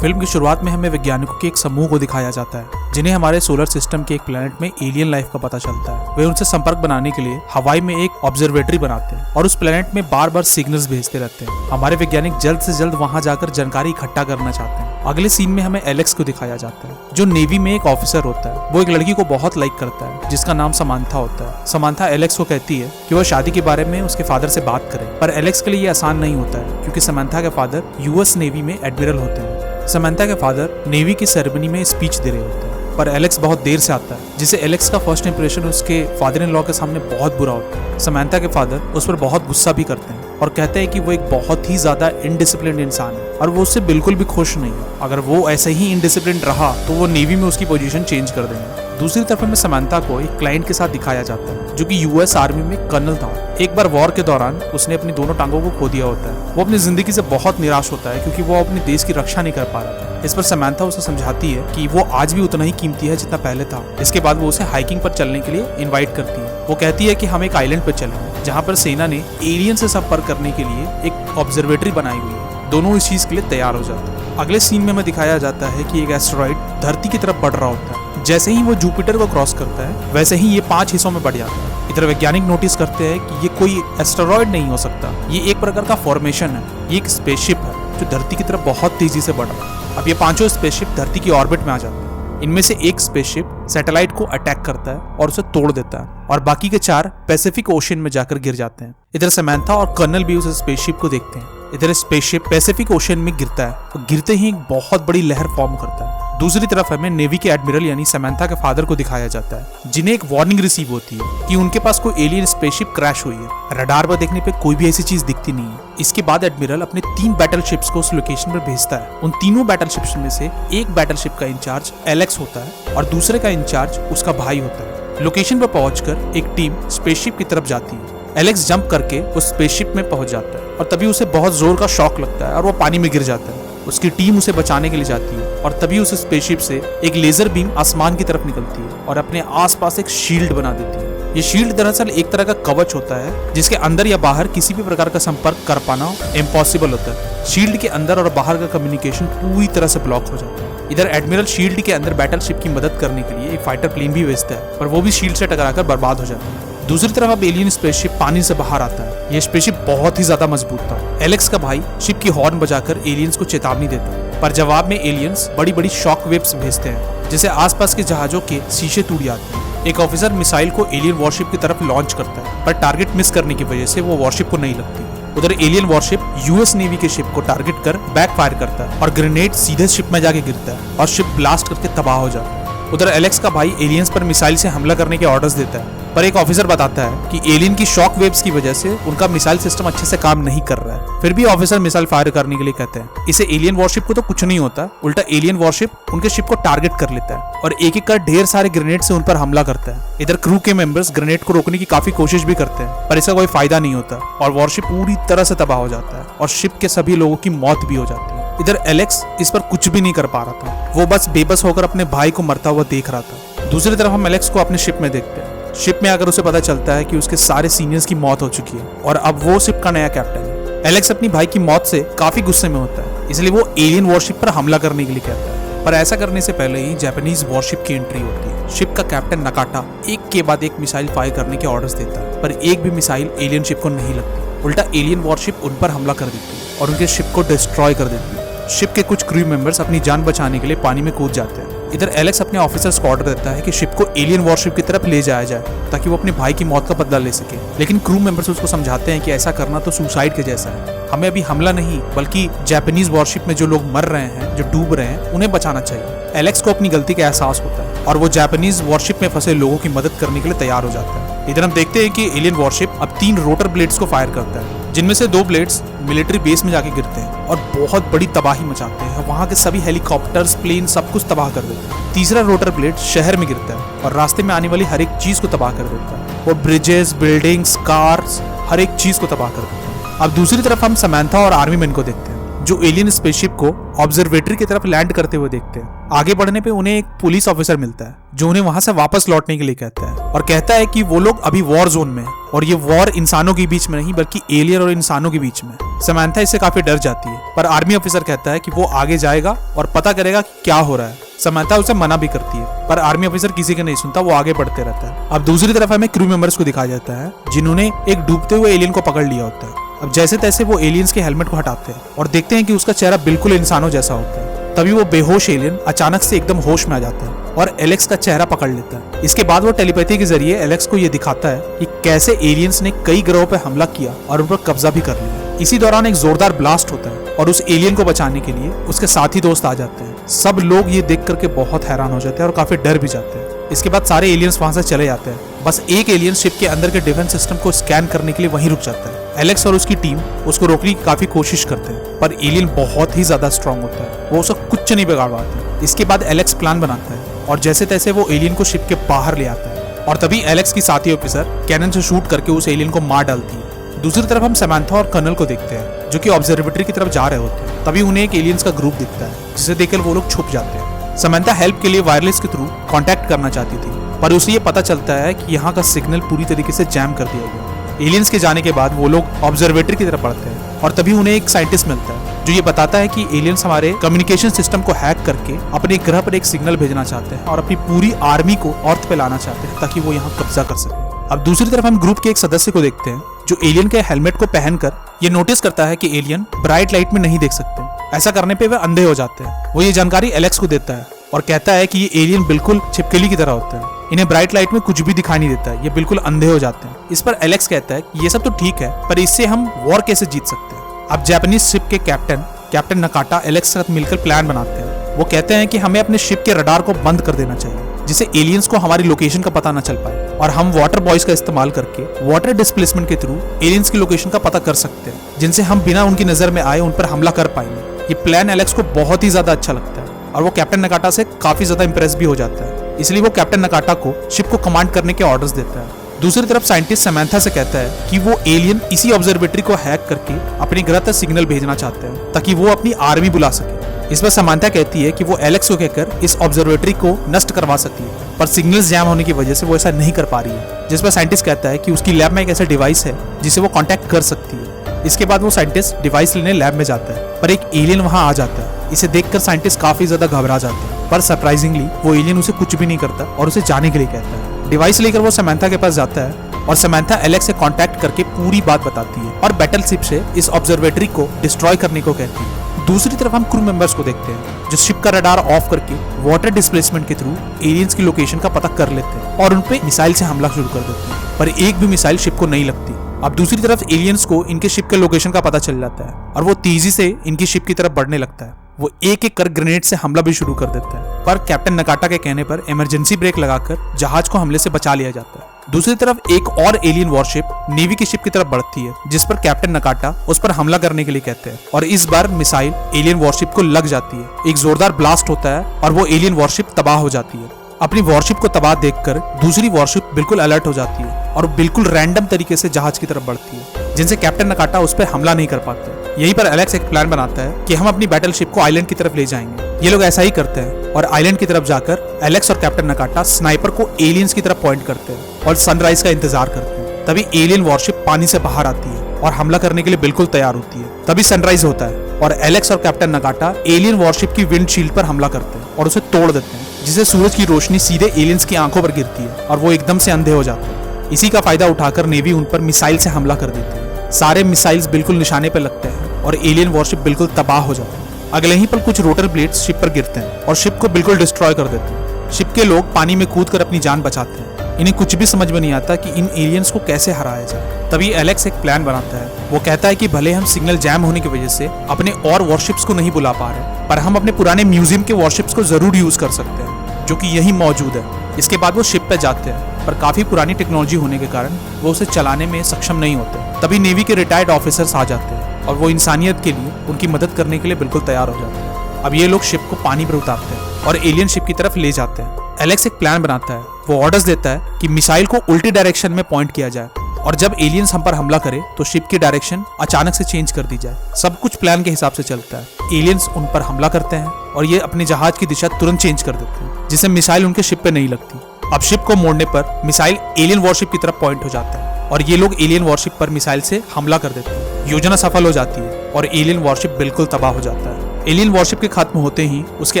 Film की शुरुआत में हमें वैज्ञानिकों के एक समूह को दिखाया जाता है जिन्हें हमारे सोलर सिस्टम के एक प्लेनेट में एलियन लाइफ का पता चलता है। वे उनसे संपर्क बनाने के लिए हवाई में एक ऑब्जर्वेटरी बनाते हैं और उस प्लेनेट में बार बार सिग्नल्स भेजते रहते हैं। हमारे वैज्ञानिक जल्द से जल्द वहां जाकर जानकारी इकट्ठा करना चाहते हैं। अगले सीन में हमें एलेक्स को दिखाया जाता है जो नेवी में एक ऑफिसर होता है। वो एक लड़की को बहुत लाइक करता है जिसका नाम समांथा होता है। समांथा एलेक्स को कहती है कि वह शादी के बारे में उसके फादर से बात करे, पर एलेक्स के लिए ये आसान नहीं होता है क्योंकि समांथा के फादर यूएस नेवी में एडमिरल होते हैं। समांथा के फादर नेवी की सेरेमनी में स्पीच दे रहे होते हैं, पर एलेक्स बहुत देर से आता है जिससे एलेक्स का फर्स्ट इंप्रेशन उसके फादर इन लॉ के सामने बहुत बुरा होता है। समांथा के फादर उस पर बहुत गुस्सा भी करते हैं और कहते हैं कि वो एक बहुत ही ज्यादा इनडिसिप्लिन्ड इंसान है और वो उससे बिल्कुल भी खुश नहीं है। अगर वो ऐसे ही इनडिसिप्लिन्ड रहा तो वो नेवी में उसकी पोजीशन चेंज कर देंगे। दूसरी तरफ में समांथा को एक क्लाइंट के साथ दिखाया जाता है जो कि यूएस आर्मी में कर्नल था। एक बार वॉर के दौरान उसने अपनी दोनों टांगों को खो दिया होता है। वो अपनी जिंदगी से बहुत निराश होता है क्योंकि वो अपने देश की रक्षा नहीं कर पा रहा था। इस पर समांथा उसे समझाती है कि वो आज भी उतना ही कीमती है जितना पहले था। इसके बाद वो उसे हाइकिंग पर चलने के लिए इनवाइट करती है। वो कहती है कि हम एक आइलैंड पर चलेंगे जहाँ पर सेना ने एलियन से संपर्क करने के लिए एक ऑब्जर्वेटरी बनाई हुई है। दोनों इस चीज के लिए तैयार हो जाते हैं। अगले सीन में हमें दिखाया जाता है कि एक एस्टेरॉइड धरती की तरफ बढ़ रहा होता है। जैसे ही वो जुपिटर को क्रॉस करता है वैसे ही ये 5 हिस्सों में बढ़ जाता है। इधर वैज्ञानिक नोटिस करते हैं कि ये कोई एस्टेरॉइड नहीं हो सकता, ये एक प्रकार का फॉर्मेशन है। ये एक स्पेसशिप है जो धरती की तरफ बहुत तेजी से बढ़ रहा है। अब ये 5 स्पेसशिप धरती की ऑर्बिट में आ जाते हैं। इनमें से एक स्पेसशिप सैटेलाइट को अटैक करता है और उसे तोड़ देता है और बाकी के 4 पैसिफिक ओशन में जाकर गिर जाते हैं। इधर समांथा और कर्नल भी उस स्पेसशिप को देखते हैं। इधर स्पेसशिप पैसिफिक ओशन में गिरता है और गिरते ही एक बहुत बड़ी लहर फॉर्म करता है। दूसरी तरफ हमें नेवी के एडमिरल यानी समांथा के फादर को दिखाया जाता है जिन्हें एक वार्निंग रिसीव होती है कि उनके पास कोई एलियन स्पेसशिप क्रैश हुई है। रडार पर देखने पे कोई भी ऐसी चीज दिखती नहीं है। इसके बाद एडमिरल अपने 3 बैटलशिप्स को उस लोकेशन पर भेजता है। उन तीनों बैटलशिप्स में से एक बैटलशिप का इंचार्ज एलेक्स होता है और दूसरे का इंचार्ज उसका भाई होता है। लोकेशन पर पहुंचकर एक टीम स्पेसशिप की तरफ जाती है। एलेक्स जंप करके उस स्पेसशिप में पहुंच जाता है और तभी उसे बहुत जोर का शॉक लगता है और वो पानी में गिर जाता है। उसकी टीम उसे बचाने के लिए जाती है और तभी उस स्पेसशिप से एक लेजर बीम आसमान की तरफ निकलती है और अपने आसपास एक शील्ड बना देती है। ये शील्ड दरअसल एक तरह का कवच होता है जिसके अंदर या बाहर किसी भी प्रकार का संपर्क कर पाना इम्पॉसिबल होता है। शील्ड के अंदर और बाहर का कम्युनिकेशन पूरी तरह से ब्लॉक हो जाता है। इधर एडमिरल शील्ड के अंदर बैटलशिप की मदद करने के लिए एक फाइटर प्लेन भी भेजता है पर वो भी शील्ड से टकराकर बर्बाद हो जाता है। दूसरी तरफ अब एलियन स्पेसशिप पानी से बाहर आता है। यह स्पेसशिप बहुत ही ज्यादा मजबूत था। एलेक्स का भाई शिप की हॉर्न बजाकर एलियंस को चेतावनी देता है पर जवाब में एलियंस बड़ी बड़ी शॉक वेव्स भेजते हैं जिससे आसपास के जहाजों के शीशे टूट जाते हैं। एक ऑफिसर मिसाइल को एलियन वॉरशिप की तरफ लॉन्च करता है पर टारगेट मिस करने की वजह से वो वॉरशिप को नहीं लगती। उधर एलियन वॉरशिप यूएस नेवी के शिप को टारगेट कर बैकफायर करता है और ग्रेनेड सीधे शिप में जाके गिरता है और शिप ब्लास्ट करके तबाह हो जाता है। उधर एलेक्स का भाई एलियंस पर मिसाइल से हमला करने के ऑर्डर्स देता है पर एक ऑफिसर बताता है कि एलियन की शॉक वेव्स की वजह से उनका मिसाइल सिस्टम अच्छे से काम नहीं कर रहा है। फिर भी ऑफिसर मिसाइल फायर करने के लिए कहते हैं। इसे एलियन वॉरशिप को तो कुछ नहीं होता, उल्टा एलियन वॉरशिप उनके शिप को टारगेट कर लेता है और एक एक कर ढेर सारे ग्रेनेड से उन पर हमला करता है। इधर क्रू के मेंबर्स ग्रेनेड को रोकने की काफी कोशिश भी करते हैं पर इसका कोई फायदा नहीं होता और वॉरशिप पूरी तरह से तबाह हो जाता है और शिप के सभी लोगों की मौत भी हो जाती है। इधर एलेक्स इस पर कुछ भी नहीं कर पा रहा था। वो बस बेबस होकर अपने भाई को मरता हुआ देख रहा था। दूसरी तरफ हम एलेक्स को अपने शिप में देखते हैं। शिप में आकर उसे पता चलता है कि उसके सारे सीनियर्स की मौत हो चुकी है और अब वो शिप का नया कैप्टन है। एलेक्स अपनी भाई की मौत से काफी गुस्से में होता है इसलिए वो एलियन वॉरशिप पर हमला करने के लिए कहता है पर ऐसा करने से पहले ही जापानीज वॉरशिप की एंट्री होती है। शिप का कैप्टन नकाटा एक के बाद एक मिसाइल फायर करने के ऑर्डर्स देता है पर एक भी मिसाइल एलियन शिप को नहीं लगती। उल्टा एलियन वॉरशिप उन पर हमला कर देती है और उनके शिप को डिस्ट्रॉय कर देती है। शिप के कुछ क्रू मेंबर्स अपनी जान बचाने के लिए पानी में कूद जाते हैं। इधर एलेक्स अपने ऑफिसर्स को ऑर्डर देता है कि शिप को एलियन वॉरशिप की तरफ ले जाया जाए ताकि वो अपने भाई की मौत का बदला ले सके। लेकिन क्रू मेंबर्स उसको समझाते हैं कि ऐसा करना तो सुसाइड के जैसा है। हमें अभी हमला नहीं बल्कि जापानीज वॉरशिप में जो लोग मर रहे हैं, जो डूब रहे हैं, उन्हें बचाना चाहिए। एलेक्स को अपनी गलती का एहसास होता है और वो जापानीज वॉरशिप में फंसे लोगों की मदद करने के लिए तैयार हो जाता है। इधर हम देखते हैं कि एलियन वॉरशिप अब 3 रोटर ब्लेड्स को फायर करता है जिनमें से 2 ब्लेड्स मिलिट्री बेस में जाके गिरते हैं और बहुत बड़ी तबाही मचाते हैं। वहां के सभी हेलीकॉप्टर्स, प्लेन सब कुछ तबाह कर देते हैं। तीसरा रोटर ब्लेड शहर में गिरता है और रास्ते में आने वाली हर एक चीज को तबाह कर देता है। वो ब्रिजेस, बिल्डिंग्स, कार्स, हर एक चीज को तबाह कर देता है। अब दूसरी तरफ हम समांथा और आर्मी मैन को देखते हैं जो एलियन स्पेसशिप को ऑब्जर्वेटरी की तरफ लैंड करते हुए देखते हैं। आगे बढ़ने पे उन्हें एक पुलिस ऑफिसर मिलता है जो उन्हें वहां से वापस लौटने के लिए कहता है। और कहता है कि वो लोग अभी वॉर जोन में है और ये वॉर इंसानों के बीच में नहीं बल्कि एलियन और इंसानों के बीच में। समंथा इससे काफी डर जाती है, पर आर्मी ऑफिसर कहता है कि वो आगे जाएगा और पता करेगा कि क्या हो रहा है। समंथा उसे मना भी करती है, पर आर्मी ऑफिसर किसी का नहीं सुनता, वो आगे बढ़ते रहता है। अब दूसरी तरफ हमें क्रू मेंबर्स को दिखाया जाता है जिन्होंने एक डूबते हुए एलियन को पकड़ लिया होता है। अब जैसे तैसे वो एलियंस के हेलमेट को हटाते हैं और देखते हैं कि उसका चेहरा बिल्कुल इंसानों जैसा होता है। तभी वो बेहोश एलियन अचानक से एकदम होश में आ जाता है और एलेक्स का चेहरा पकड़ लेता है। इसके बाद वो टेलीपैथी के जरिए एलेक्स को ये दिखाता है कि कैसे एलियंस ने कई ग्रहों पर हमला किया और उन पर कब्जा भी कर लिया। इसी दौरान एक जोरदार ब्लास्ट होता है और उस एलियन को बचाने के लिए उसके साथी दोस्त आ जाते हैं। सब लोग ये देख करके बहुत हैरान हो जाते हैं और काफी डर भी जाते हैं। इसके बाद सारे एलियंस वहां से चले जाते हैं। बस एक एलियन शिप के अंदर के डिफेंस सिस्टम को स्कैन करने के लिए वहीं रुक जाता है। एलेक्स और उसकी टीम उसको रोकने की काफी कोशिश करते हैं, पर एलियन बहुत ही ज्यादा स्ट्रांग होता है, वो उसका कुछ नहीं बिगाड़ पाता। इसके बाद एलेक्स प्लान बनाता है और जैसे तैसे वो एलियन को शिप के बाहर ले आता है और तभी एलेक्स की साथी ऑफिसर कैनन से शूट करके उस एलियन को मार डालती है। दूसरी तरफ हम समंथा और कर्नल को देखते हैं जो कि ऑब्जर्वेटरी की तरफ जा रहे होते हैं। तभी उन्हें एक एलियंस का ग्रुप दिखता है जिसे देखकर वो लोग छुप जाते हैं। समंथा हेल्प के लिए वायरलेस के थ्रू कांटेक्ट करना चाहती थी, पर उसे ये पता चलता है कि यहाँ का सिग्नल पूरी तरीके से जैम कर दिया गया। एलियंस के जाने के बाद वो लोग ऑब्जर्वेटरी की तरफ बढ़ते हैं और तभी उन्हें एक साइंटिस्ट मिलता है जो ये बताता है कि एलियंस हमारे कम्युनिकेशन सिस्टम को हैक करके अपने ग्रह पर एक सिग्नल भेजना चाहते हैं और अपनी पूरी आर्मी को अर्थ पे लाना चाहते हैं ताकि वो यहाँ कब्जा कर सके। अब दूसरी तरफ हम ग्रुप के एक सदस्य को देखते हैं जो एलियन के हेलमेट को पहनकर ये नोटिस करता है कि एलियन ब्राइट लाइट में नहीं देख सकते। ऐसा करने पे वे अंधे हो जाते हैं। वो ये जानकारी एलेक्स को देता है और कहता है कि ये एलियन बिल्कुल छिपकली की तरह होते हैं, इन्हें ब्राइट लाइट में कुछ भी दिखाई नहीं देता है, ये बिल्कुल अंधे हो जाते हैं। इस पर एलेक्स कहता है कि ये सब तो ठीक है, पर इससे हम वॉर कैसे जीत सकते हैं। अब जापानीज शिप के कैप्टन नकाटा एलेक्स के साथ मिलकर प्लान बनाते हैं। वो कहते हैं कि हमें अपने शिप के रडार को बंद कर देना चाहिए जिससे एलियंस को हमारी लोकेशन का पता न चल पाए, और हम वाटर बॉयज का इस्तेमाल करके वाटर डिस्प्लेसमेंट के थ्रू एलियंस की लोकेशन का पता कर सकते हैं जिनसे हम बिना उनकी नजर में आए उन पर हमला कर पाएंगे। ये प्लान एलेक्स को बहुत ही ज्यादा अच्छा लगता है और वो कैप्टन नकाटा से काफी ज्यादा इंप्रेस भी हो जाता है, इसलिए वो कैप्टन नकाटा को शिप को कमांड करने के ऑर्डर्स देता है। दूसरी तरफ साइंटिस्ट समंथा से कहता है कि वो एलियन इसी ऑब्जर्वेटरी को हैक करके अपने ग्रह तक सिग्नल भेजना चाहते हैं ताकि वो अपनी आर्मी बुला सके। इस पर समंथा कहती है कि वो एलेक्स को कहकर इस ऑब्जर्वेटरी को नष्ट करवा सकती है, पर सिग्नल्स जैम होने की वजह से वो ऐसा नहीं कर पा रही है। जिस पर साइंटिस्ट कहता है कि उसकी लैब में एक ऐसा डिवाइस है जिसे वो कांटेक्ट कर सकती है। इसके बाद वो साइंटिस्ट डिवाइस लेने लैब में जाता है, पर एक एलियन वहां आ जाता है। इसे देखकर साइंटिस्ट काफी ज्यादा घबरा जाते हैं, पर सरप्राइजिंगली वो एलियन उसे कुछ भी नहीं करता और उसे जाने के लिए कहता है। डिवाइस लेकर वो समंथा के पास जाता है और समंथा एलेक्स से कांटेक्ट करके पूरी बात बताती है और बैटलशिप से इस ऑब्जर्वेटरी को डिस्ट्रॉय करने को कहती है। दूसरी तरफ हम क्रू मेंबर्स को देखते हैं जो शिप का रडार ऑफ करके वाटर डिस्प्लेसमेंट के थ्रू एलियंस की लोकेशन का पता कर लेते हैं और उन पे मिसाइल से हमला शुरू कर देते हैं, पर एक भी मिसाइल शिप को नहीं लगती। अब दूसरी तरफ एलियंस को इनके शिप के लोकेशन का पता चल जाता है और वो तेजी से इनकी शिप की तरफ बढ़ने लगता है। वो एक एक कर ग्रेनेड से हमला भी शुरू कर देता है, पर कैप्टन नकाटा के कहने पर इमरजेंसी ब्रेक लगाकर जहाज को हमले से बचा लिया जाता है। दूसरी तरफ एक और एलियन वॉरशिप नेवी की शिप की तरफ बढ़ती है जिस पर कैप्टन नकाटा उस पर हमला करने के लिए कहते हैं और इस बार मिसाइल एलियन वॉरशिप को लग जाती है। एक जोरदार ब्लास्ट होता है और वो एलियन वॉरशिप तबाह हो जाती है। अपनी वॉरशिप को तबाह देखकर दूसरी वॉरशिप बिल्कुल अलर्ट हो जाती है और बिल्कुल रैंडम तरीके से जहाज की तरफ बढ़ती है जिनसे कैप्टन नकाटा उस पर हमला नहीं कर पाते। यहीं पर एलेक्स एक प्लान बनाता है कि हम अपनी बैटलशिप को आइलैंड की तरफ ले जाएंगे। ये लोग ऐसा ही करते हैं और आइलैंड की तरफ जाकर एलेक्स और कैप्टन नकाटा स्नाइपर को एलियंस की तरफ पॉइंट करते हैं और सनराइज का इंतजार करते हैं। तभी एलियन वॉरशिप पानी से बाहर आती है और हमला करने के लिए बिल्कुल तैयार होती है। तभी सनराइज होता है और एलेक्स और कैप्टन नकाटा एलियन वॉरशिप की विंडशील्ड पर हमला करते हैं और उसे तोड़ देते हैं जिससे सूरज की रोशनी सीधे एलियंस की आंखों पर गिरती है और वो एकदम से अंधे हो जाते हैं। इसी का फायदा उठाकर नेवी उन पर मिसाइल से हमला कर देती है। सारे मिसाइल्स बिल्कुल निशाने पर लगते हैं और एलियन वॉरशिप बिल्कुल तबाह हो जाती है। अगले ही पल कुछ रोटर ब्लेड्स शिप पर गिरते हैं और शिप को बिल्कुल डिस्ट्रॉय कर देते हैं। शिप के लोग पानी में कूदकर अपनी जान बचाते हैं। इन्हें कुछ भी समझ में नहीं आता कि इन एलियंस को कैसे हराया जाए। तभी एलेक्स एक प्लान बनाता है। वो कहता है कि भले हम सिग्नल जैम होने की वजह से अपने और वॉरशिप्स को नहीं बुला पा रहे, पर हम अपने पुराने म्यूजियम के वॉरशिप्स को जरूर यूज कर सकते हैं जो कि यही मौजूद है। इसके बाद वो शिप पे जाते हैं, पर काफी पुरानी टेक्नोलॉजी होने के कारण वो उसे चलाने में सक्षम नहीं होते। तभी नेवी के रिटायर्ड ऑफिसर्स आ जाते हैं और वो इंसानियत के लिए उनकी मदद करने के लिए बिल्कुल तैयार हो जाते हैं। अब ये लोग शिप को पानी पर उतारते हैं और एलियन शिप की तरफ ले जाते हैं। एलेक्स एक प्लान बनाता है। वो ऑर्डर्स देता है कि मिसाइल को उल्टी डायरेक्शन में पॉइंट किया जाए और जब एलियंस हम पर हमला करे तो शिप की डायरेक्शन अचानक से चेंज कर दी जाए। सब कुछ प्लान के हिसाब से चलता है। एलियंस उन पर हमला करते हैं और ये अपने जहाज की दिशा तुरंत चेंज कर देते हैं जिससे मिसाइल उनके शिप पे नहीं लगती। अब शिप को मोड़ने पर मिसाइल एलियन वॉरशिप की तरफ पॉइंट हो जाता है और ये लोग एलियन वॉरशिप पर मिसाइल से हमला कर देते हैं। योजना सफल हो जाती है और एलियन वॉरशिप बिल्कुल तबाह हो जाता है। एलियन वॉरशिप के खत्म होते ही उसके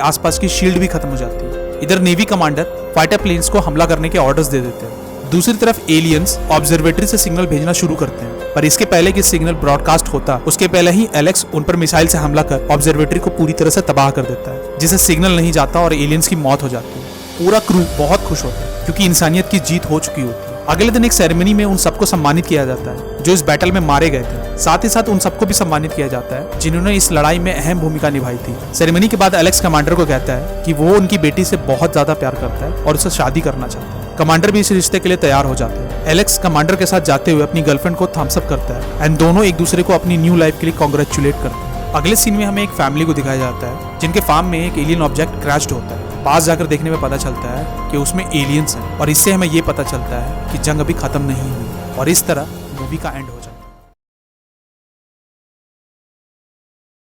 आसपास की शील्ड भी खत्म हो जाती है। इधर नेवी कमांडर फाइटर प्लेन्स को हमला करने के ऑर्डर्स दे देते हैं। दूसरी तरफ एलियंस ऑब्जर्वेटरी से सिग्नल भेजना शुरू करते हैं, पर इसके पहले कि सिग्नल ब्रॉडकास्ट होता उसके पहले ही एलेक्स उन पर मिसाइल से हमला कर ऑब्जर्वेटरी को पूरी तरह से तबाह कर देता है, जिससे सिग्नल नहीं जाता और एलियंस की मौत हो जाती है। पूरा क्रू बहुत खुश होता है क्योंकि इंसानियत की जीत हो चुकी होती है। अगले दिन एक सेरेमनी में उन सबको सम्मानित किया जाता है जो इस बैटल में मारे गए थे। साथ ही साथ उन सबको भी सम्मानित किया जाता है जिन्होंने इस लड़ाई में अहम भूमिका निभाई थी। सेरेमनी के बाद एलेक्स कमांडर को कहता है कि वो उनकी बेटी से बहुत ज्यादा प्यार करता है और उससे शादी करना चाहता है। कमांडर भी इस रिश्ते के लिए तैयार हो जाते हैं। एलेक्स कमांडर के साथ जाते हुए अपनी गर्लफ्रेंड को थम्स अप करता है एंड दोनों एक दूसरे को अपनी न्यू लाइफ के लिए कॉन्ग्रेचुलेट करते हैं। अगले सीन में हमें एक फैमिली को दिखाया जाता है जिनके फार्म में एक एलियन ऑब्जेक्ट क्रैश्ड होता है। पास जाकर देखने में पता चलता है कि उसमें एलियंस हैं और इससे हमें ये पता चलता है कि जंग अभी खत्म नहीं हुई और इस तरह मूवी का एंड हो